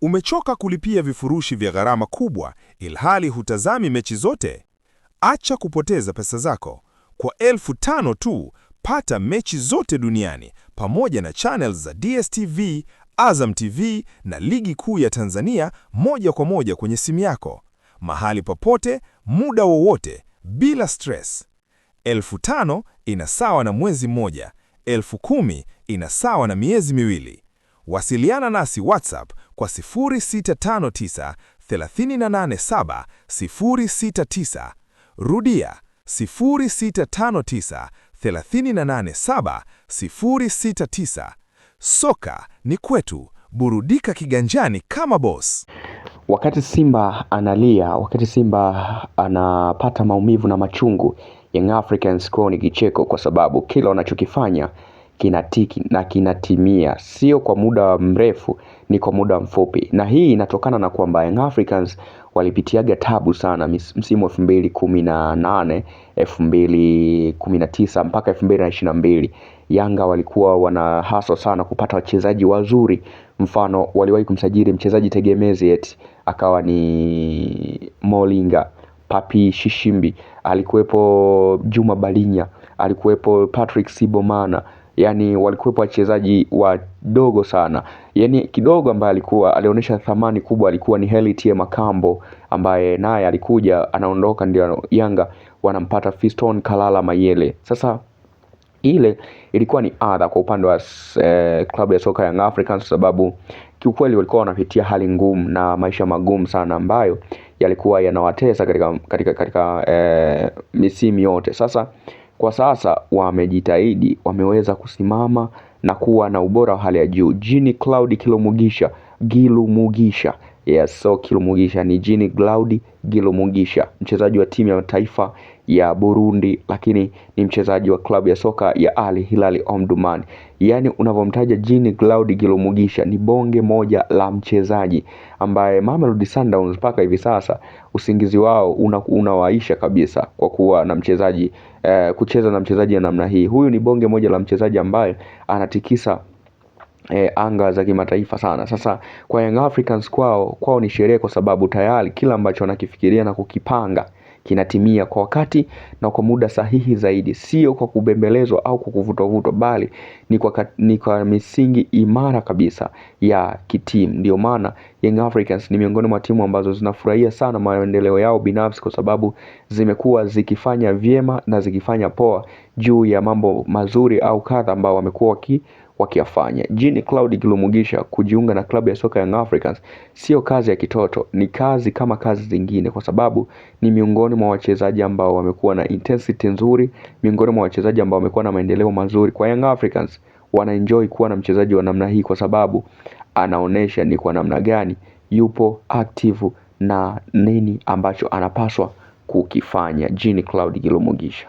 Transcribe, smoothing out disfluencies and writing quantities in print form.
Umechoka kulipia vifurushi vya gharama kubwa ilhali hutazami mechi zote? Acha kupoteza pesa zako. Kwa 5,000 tu, pata mechi zote duniani pamoja na channels za DStv, Azam TV na Ligi Kuu ya Tanzania moja kwa moja kwenye simu yako. Mahali popote, muda wowote, bila stress. 5,000 ina sawa na mwezi mmoja. 10,000 ina sawa na miezi miwili. Wasiliana nasi WhatsApp kwa 0659 387 069. Rudia 0659 387 069. Soka ni kwetu, burudika kiganjani kama boss. Wakati Simba analia, wakati Simba anapata maumivu na machungu, Young Africans kwao ni kicheko, kwa sababu kila wanachokifanya kinatiki na kinatimia, sio kwa muda mrefu, ni kwa muda mfupi. Na hii inatokana na kwamba Young Africans walipitiaga tabu sana msimu 2018, 2019 mpaka 2022. Yanga walikuwa wana hustle sana kupata wachezaji wazuri. Mfano, waliwahi kumsajili mchezaji tegemezi eti akawa ni Molinga, Papi Shishimbi, alikuwepo Juma Balinya, alikuwepo Patrick Sibomana. Yani walikuwepo wachezaji wadogo sana. Yani kidogo ambaye alionyesha thamani kubwa alikuwa ni Heli Makambo, ambaye naye alikuja anaondoka, ndio Yanga wanampata Fiston Kalala Mayele. Sasa ile ilikuwa ni adha kwa upande wa klabu ya soka Young Africans, sababu kiukweli walikuwa wanapitia hali ngumu na maisha magumu sana ambayo yalikuwa yanawatesa katika misimu yote. Sasa kwa sasa wamejitahidi, wameweza kusimama na kuwa na ubora wa hali ya juu. Jean Claude Gilu Mugisha. Yes, so Gilu Mugisha ni Jean Claude Gilu Mugisha, mchezaji wa timu ya taifa ya Burundi, lakini ni mchezaji wa klabu ya soka ya Al Hilal Omdurman. Yani unavomtaja Jean Claude Gilu Mugisha ni bonge moja la mchezaji ambaye Mamelodi Sundowns mpaka hivi sasa usingizi wao unawaisha kabisa kwa kuwa na mchezaji kucheza na mchezaji ya namna hii. Huyu ni bonge moja la mchezaji ambaye anatikisa anga za kimataifa sana. Sasa kwa Young Africans kwao ni sherehe, kwa sababu tayari kila ambacho wanakifikiria na kukipanga kinatimia kwa wakati na kwa muda sahihi zaidi, sio kwa kubembelezwa au kwa kuvutwa, bali ni kwa misingi imara kabisa ya kitimu. Ndio maana Young Africans ni miongoni mwa timu ambazo zinafurahia sana maendeleo yao binafsi, kwa sababu zimekuwa zikifanya vyema na zikifanya poa juu ya mambo mazuri au kadha ambao wamekuwa wakiyafanya. Jean Claude Gilu Mugisha kujiunga na klabu ya soka Young Africans sio kazi ya kitoto, ni kazi kama kazi zingine, kwa sababu ni miongoni mwa wachezaji ambao wamekuwa na intensity nzuri, miongoni mwa wachezaji ambao wamekuwa na maendeleo mazuri. Kwa Young Africans wanaenjoy kuwa na mchezaji wa namna hii, kwa sababu anaonesha ni kwa namna gani yupo active na nini ambacho anapaswa kukifanya. Jean Claude Gilu Mugisha.